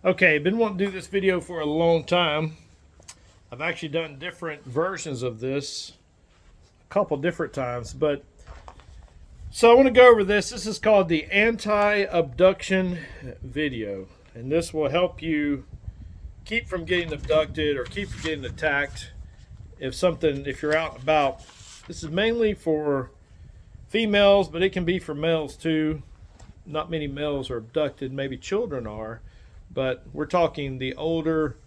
Okay, been wanting to do this video for a long time. I've actually done different versions of this a couple different times, but so I want to go over this. This is called the anti-abduction video, and this will help you keep from getting abducted or keep from getting attacked if you're out and about. This is mainly for females, but it can be for males too. Not many males are abducted, maybe children are, but we're talking the older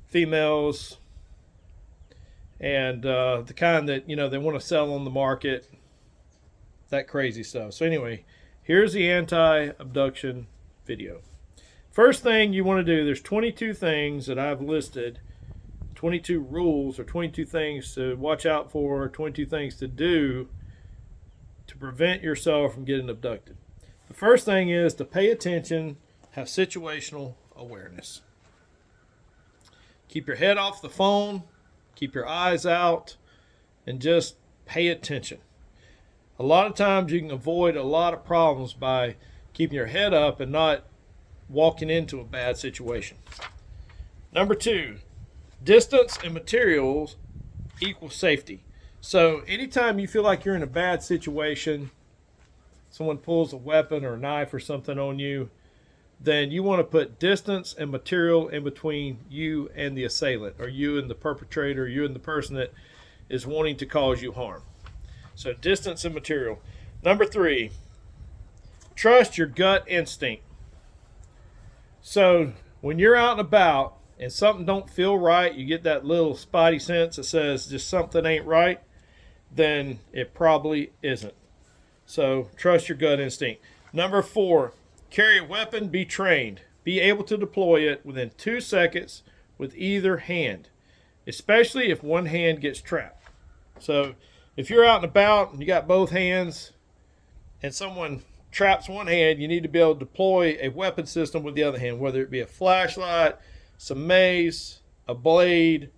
females and the kind that, they want to sell on the market, that crazy stuff. So anyway, here's the anti-abduction video. First thing you want to do, there's 22 things that I've listed, 22 rules or 22 things to watch out for, 22 things to do to prevent yourself from getting abducted. The first thing is to pay attention, have situational awareness. Keep your head off the phone, keep your eyes out, and just pay attention. A lot of times you can avoid a lot of problems by keeping your head up and not walking into a bad situation. Number 2, distance and materials equal safety. So anytime you feel like you're in a bad situation, someone pulls a weapon or a knife or something on you, then you want to put distance and material in between you and the assailant, or you and the perpetrator, you and the person that is wanting to cause you harm. So distance and material. Number 3, trust your gut instinct. So when you're out and about and something don't feel right, you get that little spidey sense that says just something ain't right, then it probably isn't. So trust your gut instinct. Number 4, carry a weapon, be trained. Be able to deploy it within 2 seconds with either hand, especially if one hand gets trapped. So if you're out and about and you got both hands and someone traps one hand, you need to be able to deploy a weapon system with the other hand, whether it be a flashlight, some mace, a blade,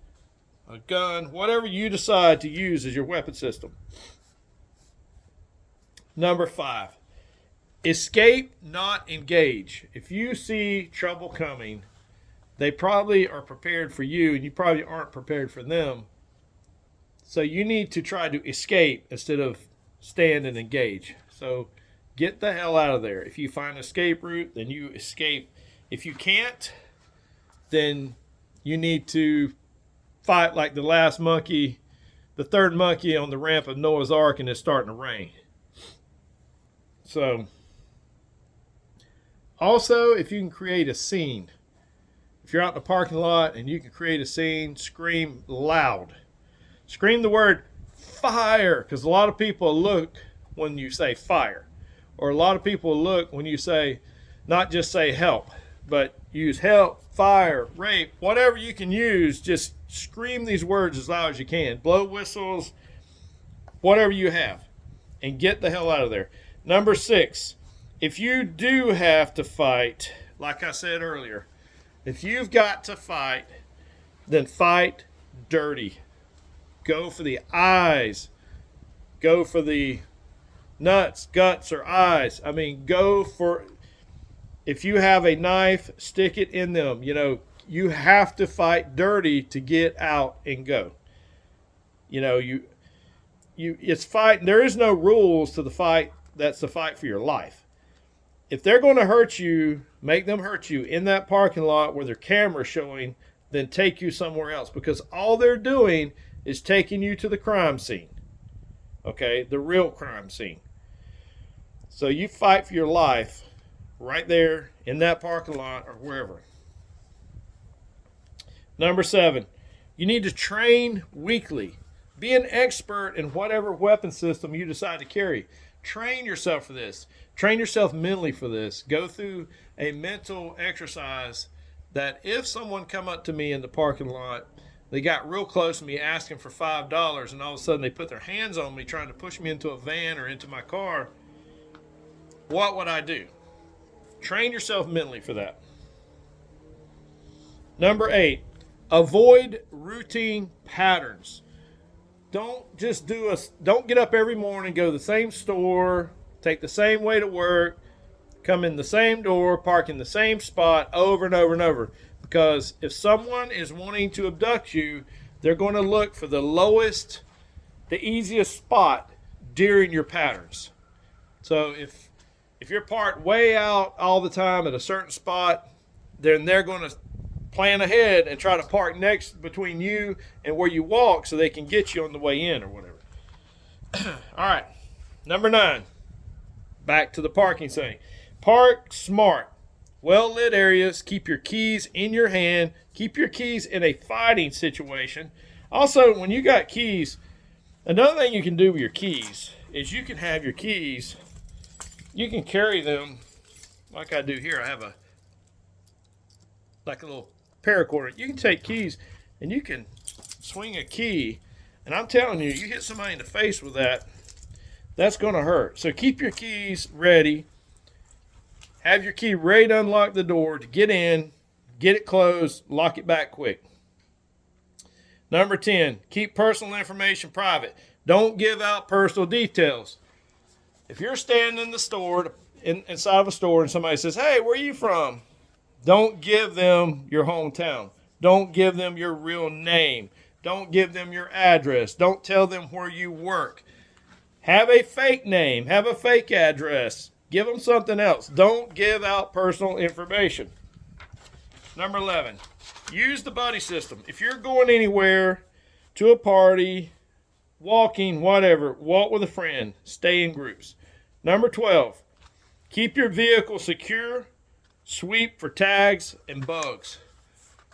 a gun, whatever you decide to use as your weapon system. Number 5, escape, not engage. If you see trouble coming, they probably are prepared for you and you probably aren't prepared for them. So you need to try to escape instead of stand and engage. So get the hell out of there. If you find an escape route, then you escape. If you can't, then you need to fight like the last monkey, the third monkey on the ramp of Noah's Ark, and it's starting to rain. So also, if you can create a scene, if you're out in the parking lot and you can create a scene, scream loud. Scream the word fire, because a lot of people look when you say fire. Or a lot of people look when you say, not just say help, but use help, fire, rape, whatever you can use. Just scream these words as loud as you can. Blow whistles, whatever you have, and get the hell out of there. Number 6, if you do have to fight, like I said earlier, if you've got to fight, then fight dirty. Go for the eyes. Go for the nuts, guts, or eyes. Go for, if you have a knife, stick it in them. You have to fight dirty to get out and go. It's fight. There is no rules to the fight. That's the fight for your life. If they're going to hurt you, make them hurt you in that parking lot where their camera's showing, then take you somewhere else, because all they're doing is taking you to the crime scene. Okay, the real crime scene. So you fight for your life right there in that parking lot or wherever. Number 7, you need to train weekly. Be an expert in whatever weapon system you decide to carry. Train yourself for this. Train yourself mentally for this. Go through a mental exercise that if someone come up to me in the parking lot, they got real close to me asking for $5, and all of a sudden they put their hands on me trying to push me into a van or into my car, what would I do? Train yourself mentally for that. Number 8, avoid routine patterns. Don't get up every morning, go to the same store, take the same way to work, come in the same door, park in the same spot over and over and over. Because if someone is wanting to abduct you, they're going to look for the lowest, the easiest spot during your patterns. So if you're parked way out all the time at a certain spot, then they're going to plan ahead and try to park next between you and where you walk so they can get you on the way in or whatever. All right, number 9. Back to the parking thing. Park smart. Well-lit areas. Keep your keys in your hand. Keep your keys in a fighting situation. Also, when you got keys, another thing you can do with your keys is you can have your keys, you can carry them like I do here. I have a little paracord. You can take keys and you can swing a key, and I'm telling you, you hit somebody in the face with that, that's going to hurt. So keep your keys ready. Have your key ready to unlock the door, to get in, get it closed, lock it back quick. Number 10, keep personal information private. Don't give out personal details. If you're standing in the store, inside of a store, and somebody says, "Hey, where are you from?" Don't give them your hometown. Don't give them your real name. Don't give them your address. Don't tell them where you work. Have a fake name. Have a fake address. Give them something else. Don't give out personal information. Number 11, use the buddy system. If you're going anywhere, to a party, walking, whatever, walk with a friend. Stay in groups. Number 12, keep your vehicle secure. Sweep for tags and bugs.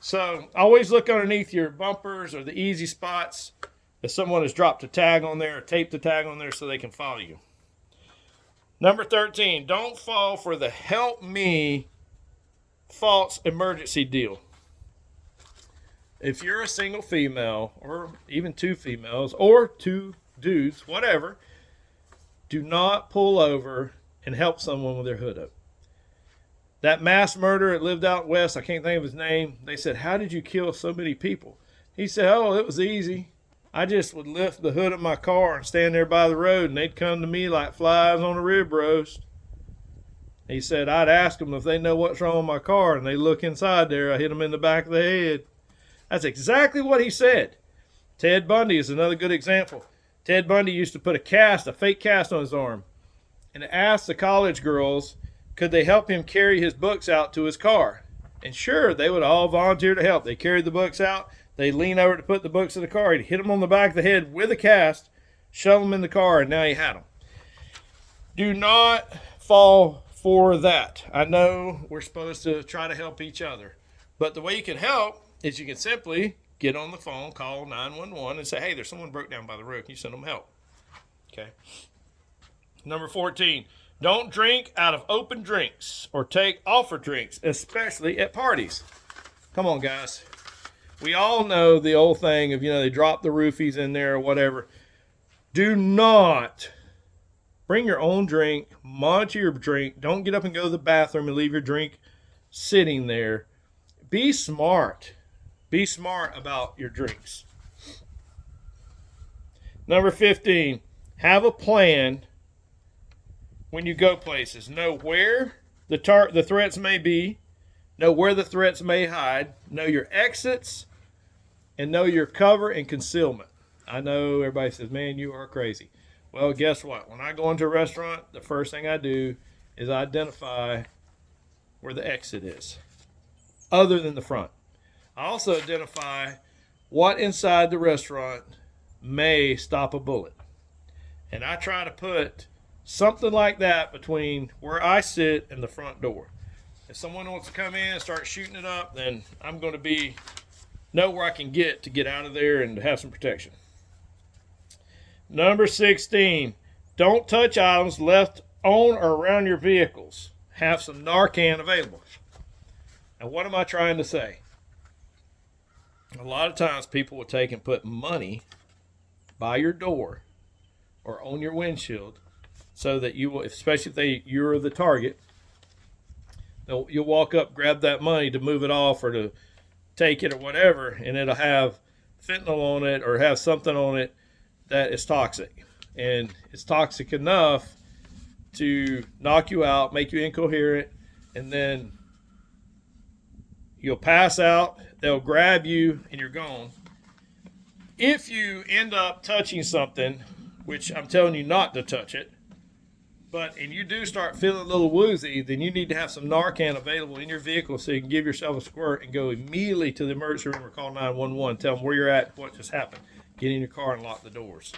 So always look underneath your bumpers or the easy spots if someone has dropped a tag on there or taped a tag on there so they can follow you. Number 13, don't fall for the help me false emergency deal. If you're a single female or even 2 females or 2 dudes, whatever, do not pull over and help someone with their hood up. That mass murderer that lived out west, I can't think of his name. They said, "How did you kill so many people?" He said, "Oh, it was easy. I just would lift the hood of my car and stand there by the road, and they'd come to me like flies on a rib roast." He said, "I'd ask them if they know what's wrong with my car, and they look inside there. I hit them in the back of the head." That's exactly what he said. Ted Bundy is another good example. Ted Bundy used to put a fake cast on his arm, and asked the college girls, could they help him carry his books out to his car? And sure, they would all volunteer to help. They carried the books out. They'd lean over to put the books in the car. He'd hit them on the back of the head with a cast, shove them in the car, and now he had them. Do not fall for that. I know we're supposed to try to help each other. But the way you can help is you can simply get on the phone, call 911, and say, "Hey, there's someone broke down by the road. Can you send them help?" Okay. Number 14. Don't drink out of open drinks or take offered drinks, especially at parties. Come on, guys. We all know the old thing of, they drop the roofies in there or whatever. Do not bring your own drink, monitor your drink. Don't get up and go to the bathroom and leave your drink sitting there. Be smart. Be smart about your drinks. Number 15, have a plan when you go places. Know where the threats may be, know where the threats may hide, know your exits, and know your cover and concealment. I know everybody says, "Man, you are crazy." Well, guess what? When I go into a restaurant, the first thing I do is identify where the exit is, other than the front. I also identify what inside the restaurant may stop a bullet. And I try to put something like that between where I sit and the front door. If someone wants to come in and start shooting it up, then I'm going to know where I can get to get out of there and have some protection. Number 16, don't touch items left on or around your vehicles. Have some Narcan available. Now, what am I trying to say? A lot of times people will take and put money by your door or on your windshield so that you will, especially if you're the target, you'll walk up, grab that money to move it off or to take it or whatever, and it'll have fentanyl on it or have something on it that is toxic. And it's toxic enough to knock you out, make you incoherent, and then you'll pass out. They'll grab you, and you're gone. If you end up touching something, which I'm telling you not to touch it, and you do start feeling a little woozy, then you need to have some Narcan available in your vehicle so you can give yourself a squirt and go immediately to the emergency room or call 911. Tell them where you're at, what just happened. Get in your car and lock the doors.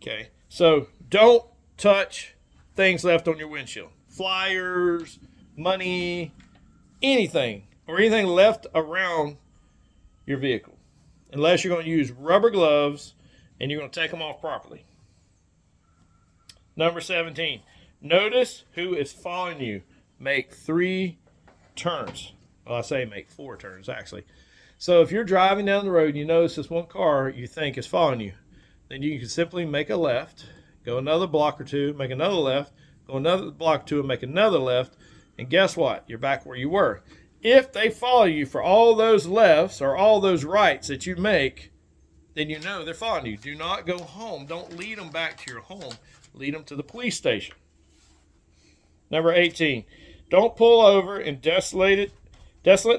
Okay, so don't touch things left on your windshield. Flyers, money, anything, or anything left around your vehicle. Unless you're going to use rubber gloves and you're going to take them off properly. Number 17, notice who is following you. Make 3 turns. Well, I say make 4 turns, actually. So if you're driving down the road and you notice this one car you think is following you, then you can simply make a left, go another block or two, make another left, go another block or two and make another left, and guess what? You're back where you were. If they follow you for all those lefts or all those rights that you make, then you know they're following you. Do not go home. Don't lead them back to your home. Lead them to the police station. Number 18, don't pull over in desolate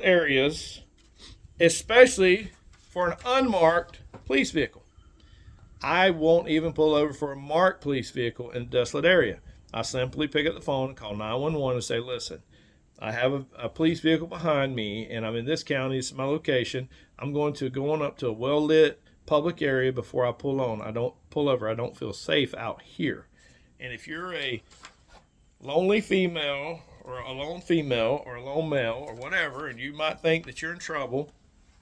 areas, especially for an unmarked police vehicle. I won't even pull over for a marked police vehicle in a desolate area. I simply pick up the phone and call 911 and say, listen, I have a police vehicle behind me, and I'm in this county. This is my location. I'm going to go on up to a well-lit public area before I pull on. I don't pull over. I don't feel safe out here. And if you're a lonely female or a lone female or a lone male or whatever, and you might think that you're in trouble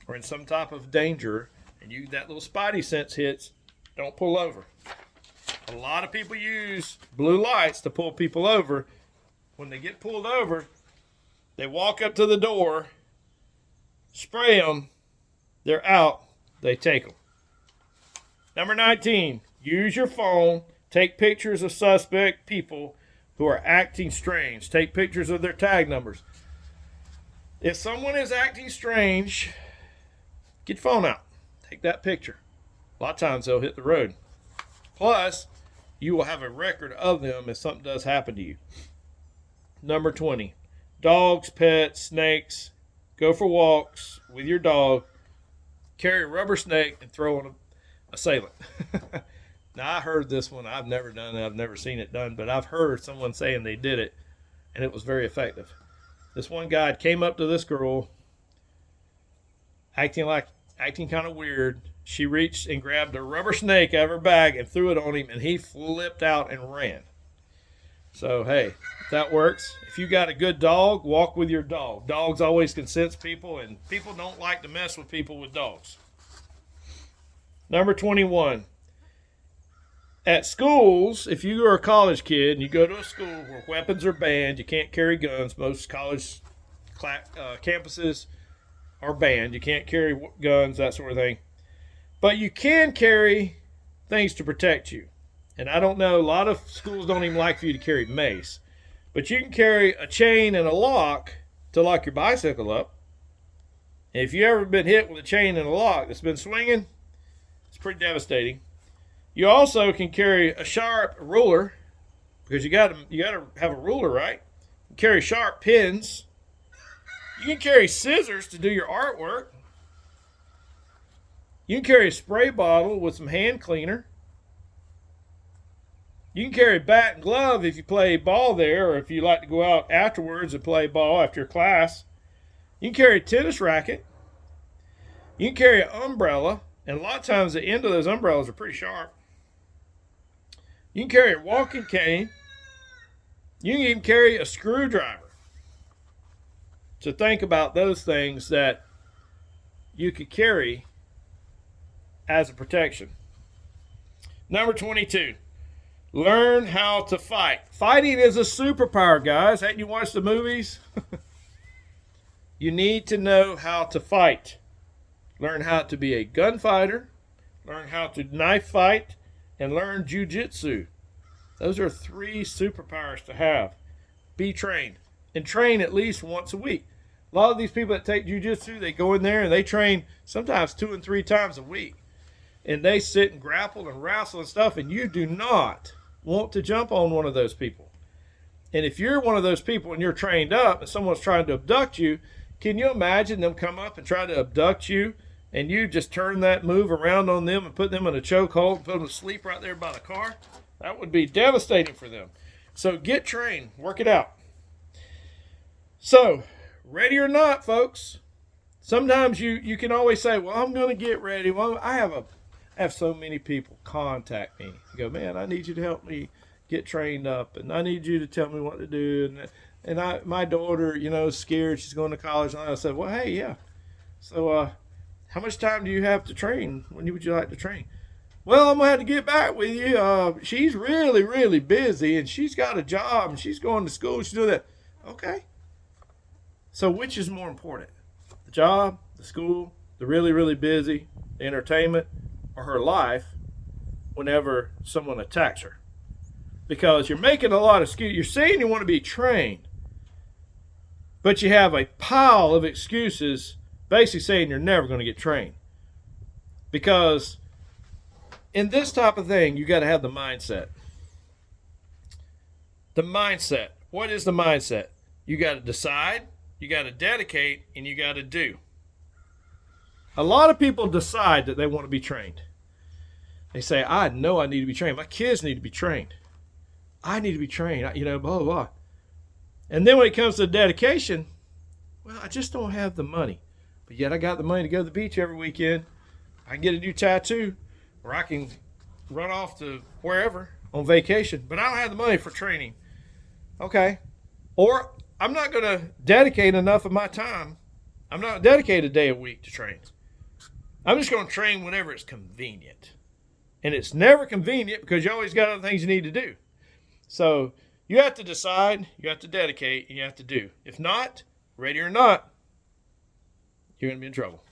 or in some type of danger, and that little spidey sense hits, don't pull over. A lot of people use blue lights to pull people over. When they get pulled over, they walk up to the door, spray them, they're out, they take them. Number 19, use your phone, take pictures of suspect people who are acting strange. Take pictures of their tag numbers. If someone is acting strange, get your phone out, take that picture. A lot of times they'll hit the road. Plus, you will have a record of them if something does happen to you. Number 20, dogs, pets, snakes. Go for walks with your dog. Carry a rubber snake and throw on an assailant. Now, I heard this one. I've never done it. I've never seen it done, but I've heard someone saying they did it, and it was very effective. This one guy came up to this girl, acting kind of weird. She reached and grabbed a rubber snake out of her bag and threw it on him, and he flipped out and ran. So, hey, if that works. If you got a good dog, walk with your dog. Dogs always can sense people, and people don't like to mess with people with dogs. Number 21. At schools, if you are a college kid and you go to a school where weapons are banned, you can't carry guns. Most college campuses are banned. You can't carry guns, that sort of thing. But you can carry things to protect you. And I don't know, a lot of schools don't even like for you to carry mace. But you can carry a chain and a lock to lock your bicycle up. And if you've ever been hit with a chain and a lock that's been swinging, it's pretty devastating. You also can carry a sharp ruler, because you got to have a ruler, right? You carry sharp pins. You can carry scissors to do your artwork. You can carry a spray bottle with some hand cleaner. You can carry a bat and glove if you play ball there, or if you like to go out afterwards and play ball after your class. You can carry a tennis racket. You can carry an umbrella, and a lot of times the end of those umbrellas are pretty sharp. You can carry a walking cane. You can even carry a screwdriver. So think about those things that you could carry as a protection. Number 22, learn how to fight. Fighting is a superpower, guys. Hadn't you watched the movies? You need to know how to fight. Learn how to be a gunfighter. Learn how to knife fight. And learn jujitsu. Those are 3 superpowers to have. Be trained. And train at least once a week. A lot of these people that take jujitsu, they go in there and they train sometimes 2 and 3 times a week. And they sit and grapple and wrestle and stuff. And you do not want to jump on one of those people. And if you're one of those people and you're trained up and someone's trying to abduct you, can you imagine them come up and try to abduct you and you just turn that move around on them and put them in a chokehold and put them to sleep right there by the car? That would be devastating for them. So get trained. Work it out. So, ready or not, folks, sometimes you can always say, well, I'm going to get ready. Well, I have so many people contact me. Go, man, I need you to help me get trained up, and I need you to tell me what to do. And my daughter, is scared. She's going to college. And I said, well, hey, yeah. So, how much time do you have to train? When would you like to train? Well, I'm going to have to get back with you. She's really, really busy, and she's got a job, and she's going to school. She's doing that. Okay. So which is more important? The job, the school, the really, really busy, the entertainment, or her life whenever someone attacks her? Because you're making a lot of excuses. You're saying you want to be trained, but you have a pile of excuses basically saying you're never going to get trained. Because in this type of thing, you got to have the mindset. The mindset. What is the mindset? You got to decide, you got to dedicate, and you got to do. A lot of people decide that they want to be trained. They say, I know I need to be trained. My kids need to be trained. I need to be trained, blah, blah, blah. And then when it comes to dedication, well, I just don't have the money. But yet I got the money to go to the beach every weekend. I can get a new tattoo, or I can run off to wherever on vacation. But I don't have the money for training. Okay. Or I'm not going to dedicate enough of my time. I'm not dedicated a day a week to train. I'm just going to train whenever it's convenient. And it's never convenient because you always got other things you need to do. So you have to decide, you have to dedicate, and you have to do. If not, ready or not, you're going to be in trouble.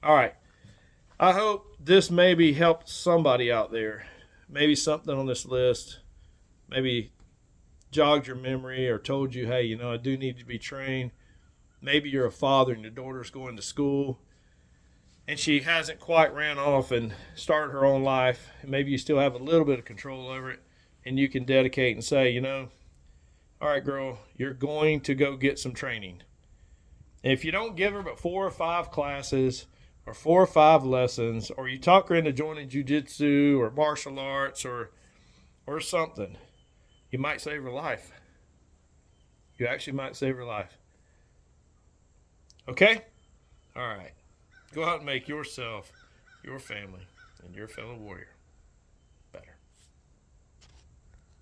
All right. I hope this maybe helped somebody out there. Maybe something on this list. Maybe jogged your memory or told you, hey, I do need to be trained. Maybe you're a father and your daughter's going to school and she hasn't quite ran off and started her own life. Maybe you still have a little bit of control over it, and you can dedicate and say, all right, girl, you're going to go get some training. And if you don't give her but 4 or 5 classes or 4 or 5 lessons, or you talk her into joining jiu-jitsu or martial arts or something, you might save her life. You actually might save her life. Okay? All right. Go out and make yourself, your family, and your fellow warrior